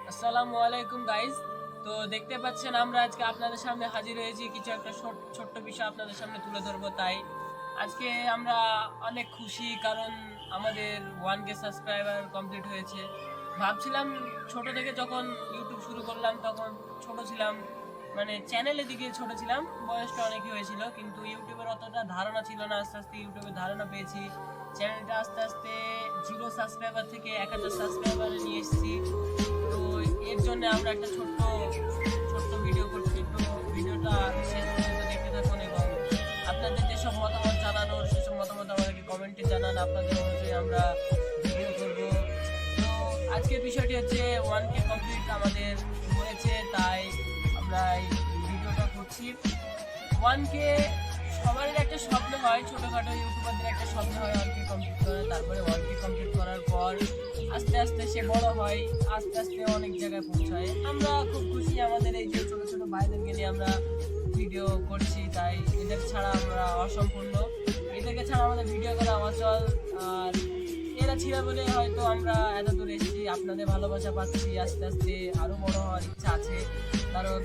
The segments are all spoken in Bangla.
আসসালামু আলাইকুম গাইজ। তো দেখতে পাচ্ছেন আমরা আজকে আপনাদের সামনে হাজির হয়েছি, কিছু একটা ছোট্ট বিষয় আপনাদের সামনে তুলে ধরবো। তাই আজকে আমরা অনেক খুশি, কারণ আমাদের 1K সাবস্ক্রাইবার কমপ্লিট হয়েছে। ভাবছিলাম ছোট থেকে যখন ইউটিউব শুরু করলাম তখন ছোট ছিলাম, মানে চ্যানেলের দিকে ছোট ছিলাম, বয়সটা অনেকই হয়েছিল, কিন্তু ইউটিউবের অতটা ধারণা ছিল না। আস্তে আস্তে ইউটিউবের ধারণা পেয়েছি, চ্যানেলটা আস্তে আস্তে 0 সাবস্ক্রাইবার থেকে 1000 সাবস্ক্রাইবারে নিয়ে এসেছি। তো এর জন্য আমরা একটা ছোট্ট ছোট্ট ভিডিও করছি। তো ভিডিওটা শেষ পর্যন্ত দেখতে থাকুন এবং আপনাদের যেসব মতামত জানানোর সেসব মতামত আমাদেরকে কমেন্টে জানান, আপনাদের অনুযায়ী আমরা ভিডিও করব। তো আজকের বিষয়টি হচ্ছে 1K কমপ্লিট আমাদের হয়েছে, তাই আমরা এই ভিডিওটা করছি। 1K সবারই একটা স্বপ্ন হয়, ছোটোখাটো ইউটিউবারদের একটা স্বপ্ন হয় 1K কমপ্লিট করার। তারপরে 1K কমপ্লিট করার পর আস্তে আস্তে সে বড় হয়, আস্তে আস্তে অনেক জায়গায় পৌঁছায়। আমরা খুব খুশি, আমাদের এই যে ছোটো ছোটো ভাইদেরকে নিয়ে আমরা ভিডিও করছি, তাই এদের ছাড়া আমরা অসম্পূর্ণ, এদেরকে ছাড়া আমাদের ভিডিও করা অচল। আর এরা ছিল বলে হয়তো আমরা এত দূর এসেছি, আপনাদের ভালোবাসা পাচ্ছি। আস্তে আস্তে আরও বড় হওয়ার ইচ্ছা আছে, কারণ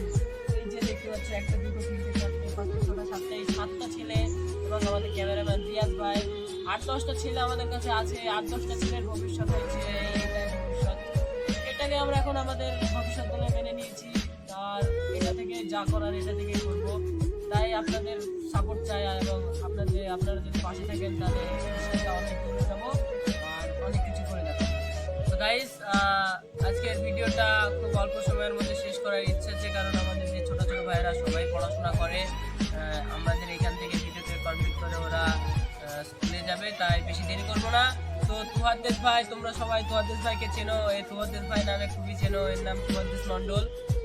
এই যে দেখতে পাচ্ছি 1, 2, 3, 4, 5, 6, 7টা, এই 7টা ছেলে এবং আমাদের ক্যামেরাম্যান রিয়াজ ভাই, 8-10টা ছেলে আমাদের কাছে আছে। 8-10টা ছেলের ভবিষ্যৎ হয়েছে এটাই ভবিষ্যৎ, এটাকে আমরা এখন আমাদের ভবিষ্যৎ বলে মেনে নিয়েছি। আর এটা থেকে যা করার এটা থেকেই করবো। তাই আপনাদের সাপোর্ট চাই, এবং আপনারা যদি পাশে থাকেন তাহলে সেটা অনেক দূরে যাবো আর অনেক কিছু করে দেবো। তো গাইস, আজকের ভিডিওটা খুব অল্প সময়ের মধ্যে শেষ করার ইচ্ছা আছে, কারণ আমাদের যে ছোটো ছোটো ভাইয়েরা সবাই পড়াশোনা করে, আমাদের এখান থেকে ভিডিওতে কমপ্লিট করে ওরা স্কুলে যাবে, তাই বেশি দেরি করবো না। তো তুহাদ্দেশ ভাই, তোমরা সবাই তুহাদ্দেশ ভাইকে চেনো, এই তুহাদ্দেশ ভাই নামে খুবই চেনো, এর নাম তুহাদ্দেশ মন্ডল।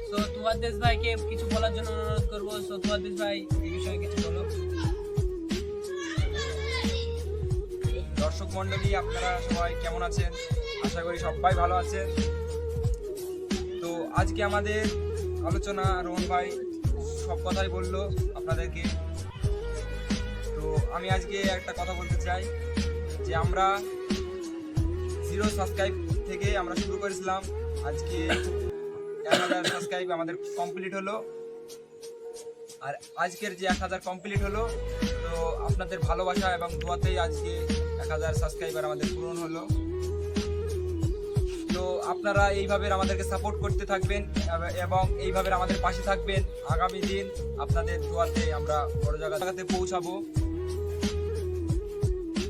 তো তুহাদ্দেশ ভাইকে কিছু বলার জন্য অনুরোধ করবো। তো তুহাদ্দেশ ভাই এই বিষয়ে কিছু বলো। দর্শক মন্ডলী, আপনারা সবাই কেমন আছেন? আশা করি সবাই ভালো আছেন। তো আজকে আমাদের আলোচনা রোহন ভাই সব কথাই বললো আপনাদেরকে। তো আমি আজকে একটা কথা বলতে চাই যে আমরা 0 সাবস্ক্রাইব থেকে আমরা শুরু করেছিলাম, আজকে 1000 সাবস্ক্রাইব আমাদের কমপ্লিট হলো। আর আজকের যে 1000 কমপ্লিট হলো, তো আপনাদের ভালোবাসা এবং দোয়াতেই আজকে 1000 সাবস্ক্রাইবার আমাদের পূরণ হলো। তো আপনারা এইভাবে আমাদেরকে সাপোর্ট করতে থাকবেন এবং এইভাবে আমাদের পাশে থাকবেন। আগামী দিন আপনাদের দোয়াতে আমরা বড় জায়গাতে পৌঁছাবো।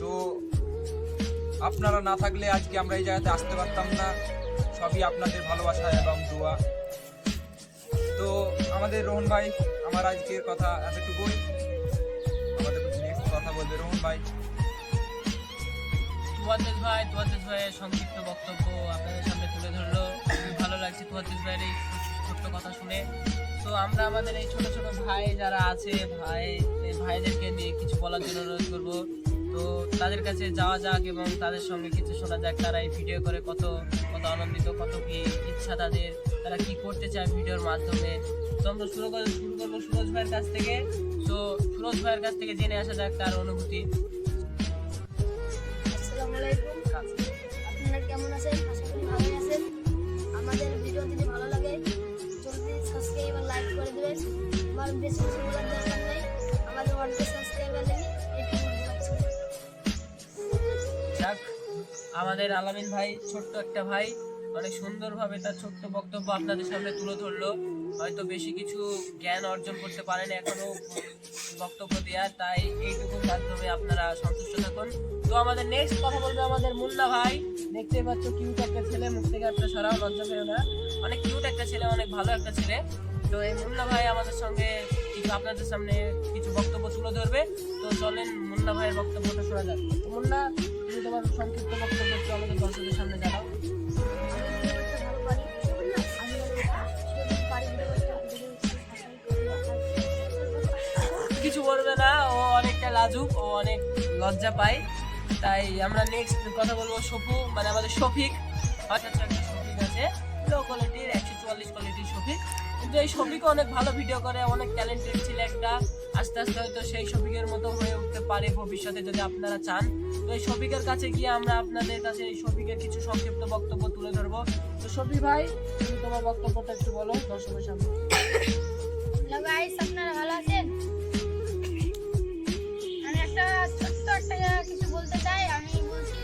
তো আপনারা না থাকলে আজকে আমরা এই জায়গাতে আসতে পারতাম না, সবই আপনাদের ভালোবাসা এবং দোয়া। তো আমাদের রোহন ভাই, আমার আজকের কথা এতটুকুই। আমাদের নেক্সট কথা বলবে রোহন ভাই। তুহাদ্দেশ ভাইয়ের সংক্ষিপ্ত বক্তব্য আপনাদের সামনে তুলে ধরলো, খুবই ভালো লাগছে তুহাদ্দেশ ভাইয়ের এই ছোট্ট কথা শুনে। তো আমরা আমাদের এই ছোট ছোট ভাই যারা আছে, ভাইদেরকে নিয়ে কিছু বলার জন্য অনুরোধ করবো। তো তাদের কাছে যাওয়া যাক এবং তাদের সঙ্গে কিছু শোনা যাক, তারা এই ভিডিও করে কত কত আনন্দিত, কত কি ইচ্ছা তাদের, তারা কি করতে চায় ভিডিওর মাধ্যমে। তো আমরা শুরু করবো সুরজ ভাইয়ের কাছ থেকে। তো সুরজ ভাইয়ের কাছ থেকে জেনে আসা যাক তার অনুভূতি। আসসালামু আলাইকুম, আপনারা কেমন আছেন? আশা করি ভালোই আছেন। আমাদের ভিডিও যদি ভালো লাগে জলদি সাবস্ক্রাইব আর লাইক করে দেবেন। আমার বেশি কিছু বলার দরকার নেই, আমাদের 1K সাবস্ক্রাইবার নেই, এটুকু বলছি। যাক, আমাদের আলামিন ভাই ছোট্ট একটা ভাই অনেক সুন্দরভাবে তার ছোট্ট বক্তব্য আপনাদের সামনে তুলে ধরলো। হয়তো বেশি কিছু জ্ঞান অর্জন করতে পারেন এখনো বক্তব্য দেওয়ার, তাই এইটুকুর মাধ্যমে আপনারা সন্তুষ্ট থাকুন। তো আমাদের নেক্সট কথা বলবে আমাদের মুন্না ভাই। দেখতে পাচ্ছ কিউট একটা ছেলে, মুখ থেকে একটা সরাও, লজ্জা পেও না, অনেক কিউট একটা ছেলে, অনেক ভালো একটা ছেলে। তো এই মুন্না ভাই আমাদের সঙ্গে কিছু আপনাদের সামনে কিছু বক্তব্য তুলে ধরবে। তো চলেন মুন্না ভাইয়ের বক্তব্যটা শোনা যাক। তো মুন্না, তুমি তোমার সংক্ষিপ্ত বক্তব্য একটু আমাদের দর্শকদের সামনে জানাও। কিছু বলবে না, ও অনেকটা লাজুক, ও অনেক লজ্জা পায়। তাই আমরা নেক্সট কথা বলবো সফু, মানে আমাদের শফিক। একটা শফিক আছে, লো কোয়ালিটির 144 কোয়ালিটির শফিক, কিন্তু এই শফিকও অনেক ভালো ভিডিও করে, অনেক ট্যালেন্টেড ছেলে একটা। আস্তে আস্তে হয়তো সেই শফিকের মতো হয়ে উঠতে পারে ভবিষ্যতে যদি আপনারা চান। তো এই শফিকের কাছে গিয়ে আমরা আপনাদের কাছে এই শফিকের কিছু সংক্ষিপ্ত বক্তব্য তুলে ধরবো। তো শফিক ভাই, তুমি তোমার বক্তব্যটা একটু বলো দর্শকের সামনে। হ্যালো গাইস, আপনারা ভালো আছেন? আমি একটা ছোট্ট একটা কিছু বলতে চাই। আমি বলছি,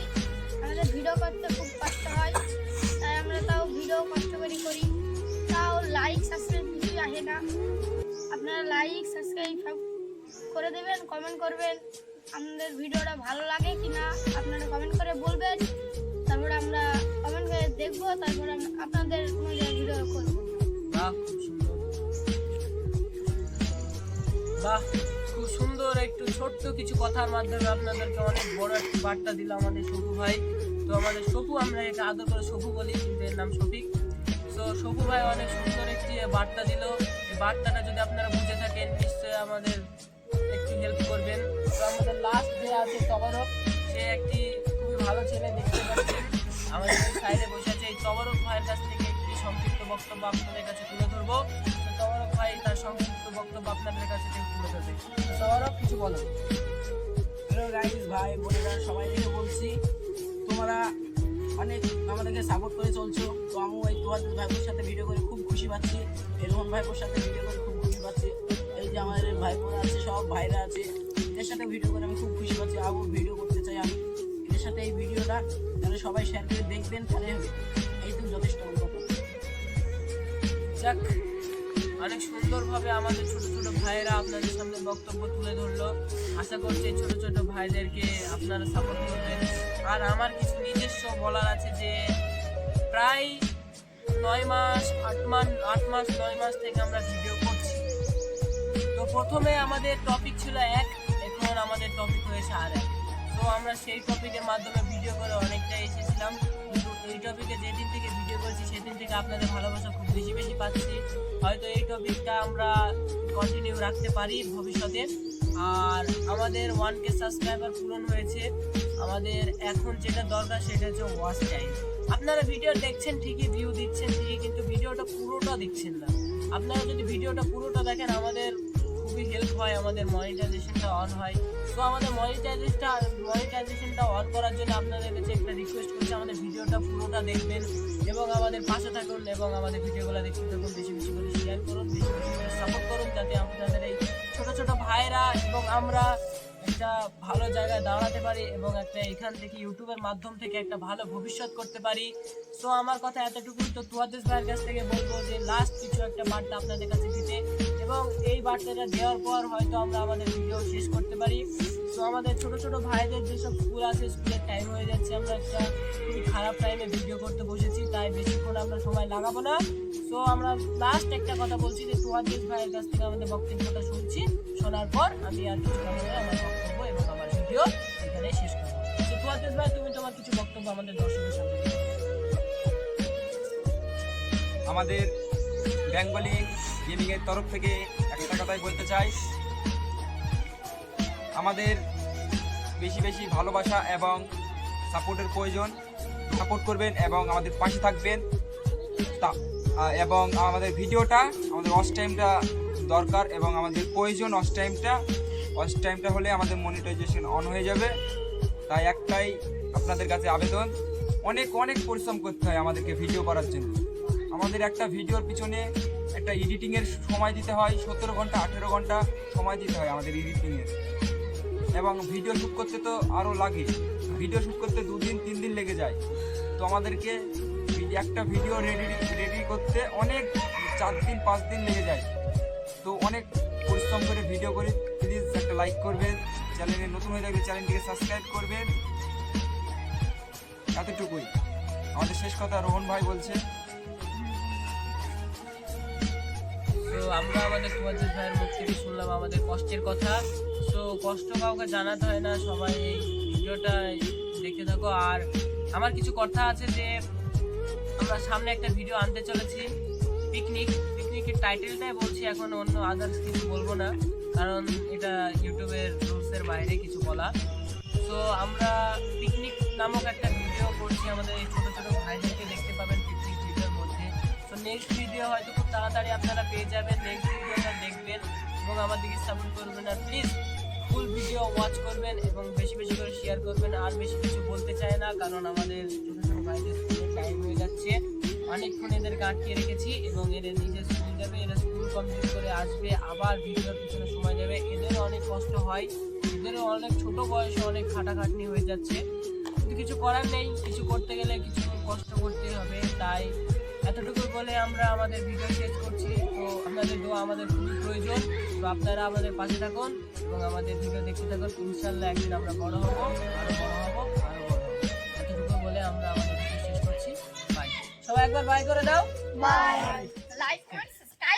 আমাদের ভিডিও করতে খুব কষ্ট হয়, তাই আমরা তাও ভিডিও কষ্ট করে করি, তাও লাইক সাবস্ক্রাইব কিছুই আসে না। আপনারা লাইক সাবস্ক্রাইব সব করে দেবেন, কমেন্ট করবেন আমাদের ভিডিওটা ভালো লাগে কিনা আপনারা কমেন্ট করে বলবেন। তারপরে আমরা কমেন্ট করে দেখবো, তারপরে আপনাদের ভিডিও করবো। বাহ, খুব সুন্দর। বাহ, খুব সুন্দর একটু ছোট্ট কিছু কথার মাধ্যমে আপনাদেরকে অনেক বড় একটা বার্তা দিল আমাদের শফু ভাই। তো আমাদের শফু, আমরা এটা আদর করে শফু বলি, কিন্তু এর নাম শফিক। তো শফু ভাই অনেক সুন্দর একটি বার্তা দিল। এই বার্তাটা যদি আপনারা বুঝে থাকেন নিশ্চয়ই আমাদের একটু হেল্প করবেন। তো আমাদের লাস্ট যে আছে তবরক, সে একটি খুবই ভালো ছেলে, দেখতে পাচ্ছেন আমাদের সাইডে বসে আছে। এই তবরক ভাইয়ের কাছ থেকে একটি সংক্ষিপ্ত বক্তব্য আপনাদের কাছে তুলে ধরবো। তো তবরক ভাই তার সংক্ষিপ্ত বক্তব্য আপনাদের কাছে তুলে ধরবে। তো তবরক, কিছু বলো। হ্যালো গাইস, ভাই বোনেরা সবাই দেখে বলছি, তোমরা অনেক আমাদেরকে সাপোর্ট করে চলছো। তো আমি এই তোমাদের ভাইবোর সাথে ভিডিও করে খুব খুশি পাচ্ছি, এই রোহন ভাইবোর সাথে ভিডিও করে খুব খুশি পাচ্ছি। এই যে আমাদের ভাইবোরা আছে, সব ভাইরা আছে, এদের সাথে ভিডিও করে আমি খুব খুশি পাচ্ছি। আরও ভিডিও করতে চাই আমি এদের সাথে। এই ভিডিওটা তাহলে সবাই শেয়ার করে দেখবেন, তাহলে হবে। এইটুকু যথেষ্ট আমার কথা। যাক, অনেক সুন্দরভাবে আমাদের ছোট ছোট ভাইয়েরা আপনাদের সামনে বক্তব্য তুলে ধরলো। আশা করছি ছোট ছোট ভাইদেরকে আপনারা সাপোর্ট করবেন। আর আমার কিছু নিজস্ব বলার আছে যে প্রায় 9 মাস 8 মাস 9 মাস থেকে আমরা ভিডিও করছি। তো প্রথমে আমাদের টপিক ছিল এক, এখন আমাদের টপিক হয়েছে আরেক। তো আমরা সেই টপিকের মাধ্যমে ভিডিও করে অনেকটা এসেছিলাম, কিন্তু এই টপিকে যেদিন থেকে ভিডিও করছি সেদিন থেকে আপনাদের ভালোবাসা খুব বেশি বেশি পাচ্ছি। হয়তো এই টপিকটা আমরা কন্টিনিউ রাখতে পারি ভবিষ্যতে। আর আমাদের 1K সাবস্ক্রাইবার পূরণ হয়েছে। আমাদের এখন যেটা দরকার সেটা হচ্ছে ওয়াচ টাইম। আপনারা ভিডিও দেখছেন ঠিকই, ভিউ দিচ্ছেন ঠিকই, কিন্তু ভিডিওটা পুরোটা দিচ্ছেন না। আপনারা যদি ভিডিওটা পুরোটা দেখেন আমাদের খুবই হেল্প হয়, আমাদের মনিটাইজেশনটা অন হয়। তো আমাদের মনিটাইজেশনটা অন করার জন্য আপনাদের কাছে একটা রিকোয়েস্ট করছি, আমাদের ভিডিওটা পুরোটা দেখবেন এবং আমাদের পাশে থাকুন এবং আমাদের ভিডিওগুলো দেখতে থাকুন। বেশি বেশি করে শেয়ার করুন, বেশি বেশি করে সাপোর্ট করুন, যাতে আপনাদের এই ছোট ছোট ভাইরা এবং আমরা একটা ভালো জায়গায় দাঁড়াতে পারি এবং একটা এখান থেকে ইউটিউবের মাধ্যম থেকে একটা ভালো ভবিষ্যৎ করতে পারি। সো আমার কথা এতটুকুই। তো তুয়াদ্দেস ভাইয়ের কাছ থেকে বলবো যে লাস্ট কিছু একটা বার্তা আপনাদের কাছে দিতে, এবং এই বার্তাটা দেওয়ার পর হয়তো আমরা আমাদের ভিডিও শেষ করতে পারি। তো আমাদের ছোট ছোট ভাইদের যেসব স্কুল আছে, স্কুলের টাইম হয়ে যাচ্ছে, আমরা একটা খুবই খারাপ টাইমে ভিডিও করতে বসেছি, তাই বেশিক্ষণ আমরা সময় লাগাবো না। তো আমরা লাস্ট একটা কথা বলছি যে তুয়াদ্দেস ভাইয়ের কাছ থেকে আমাদের বক্তব্যটা শুনছি, শোনার পর আমি আর কিছু আমার বক্তব্য এবং আমার ভিডিও এখানে শেষ করবো। তো তুয়াদ্দেস ভাই, তুমি তোমার কিছু বক্তব্য আমাদের দর্শকের সামনে দিও। আমাদের বেঙ্গলি গেমিংয়ের তরফ থেকে একটা কথাই বলতে চাই, আমাদের বেশি বেশি ভালোবাসা এবং সাপোর্টের প্রয়োজন। সাপোর্ট করবেন এবং আমাদের পাশে থাকবেন। এবং আমাদের ভিডিওটা, আমাদের ওয়াচ টাইমটা দরকার এবং আমাদের প্রয়োজন। ওয়াচ টাইমটা হলে আমাদের মনিটাইজেশন অন হয়ে যাবে। তাই একটাই আপনাদের কাছে আবেদন, অনেক অনেক পরিশ্রম করতে হয় আমাদেরকে ভিডিও করার জন্য। আমাদের একটা ভিডিওর পিছনে একটা এডিটিংয়ের সময় দিতে হয়, 17 ঘন্টা 18 ঘন্টা সময় দিতে হয় আমাদের এডিটিংয়ের। এবং ভিডিও শ্যুট করতে তো আরও লাগে, ভিডিও শ্যুট করতে 2 দিন 3 দিন লেগে যায়। তো আমাদেরকে একটা ভিডিও রেডি করতে অনেক 4 দিন 5 দিন লেগে যায়। তো অনেক পরিশ্রম করে ভিডিও করি। প্লিজ একটা লাইক করবেন, চ্যানেলে নতুন হয়ে থাকলে চ্যানেলটিকে সাবস্ক্রাইব করবেন। এতটুকুই আমাদের শেষ কথা রোহন ভাই বলছে। তো আমরা আমাদের তুয়াদ্দেস ভাইয়ের মুখ থেকে শুনলাম আমাদের কষ্টের কথা। তো কষ্ট কাউকে জানাতে হয় না, সবাই এই ভিডিওটা দেখতে থাকো। আর আমার কিছু কথা আছে যে আমরা সামনে একটা ভিডিও আনতে চলেছি, পিকনিকের টাইটেলটাই বলছি, এখন অন্য আদার্স কিছু বলবো না, কারণ এটা ইউটিউবের রুলসের বাইরে কিছু বলা। তো আমরা পিকনিক নামক একটা ভিডিও করছি, আমাদের এই ছোটো ছোটো ভাইদেরকে দেখতে পাবেন পিকনিক ভিডিওর মধ্যে। তো নেক্সট ভিডিও হয়তো খুব তাড়াতাড়ি আপনারা পেয়ে যাবেন, নেক্সট ভিডিওটা দেখবেন এবং আমার দিকে সাপোর্ট করবেন। আর প্লিজ ফুল ভিডিও ওয়াচ করবেন এবং বেশি বেশি করে শেয়ার করবেন। আর বেশি কিছু বলতে চাই না, কারণ আমাদের ছোটো ছোটো ভাইদের স্কুলের টাইম হয়ে যাচ্ছে। অনেকক্ষণ এদেরকে আটকে রেখেছি এবং এদের নিজে স্কুল যাবে, এরা স্কুল কমপ্লিট করে আসবে, আবার ভিডিওর পিছনে সময় যাবে। এদেরও অনেক কষ্ট হয়, এদেরও অনেক ছোট বয়সে অনেক খাটাখাটনি হয়ে যাচ্ছে, কিন্তু কিছু করার নেই। কিছু করতে গেলে কিছু কষ্ট করতেই হবে। তাই এতটুকু বলে আমরা আমাদের ভিডিও শেষ করছি। তো আপনাদের দোয়া আমাদের খুবই প্রয়োজন। তো আপনারা আমাদের পাশে থাকুন এবং আমাদের ভিডিও দেখতে থাকুন। ইনশাল্লাহ একদিন আমরা বড় হব, আরো বড় হব, আরো বড় হব। এতটুকু বলে আমরা আমাদের ভিডিও শেষ করছি। বাই। সবাই একবার বাই করে দাও। বাই। লাইক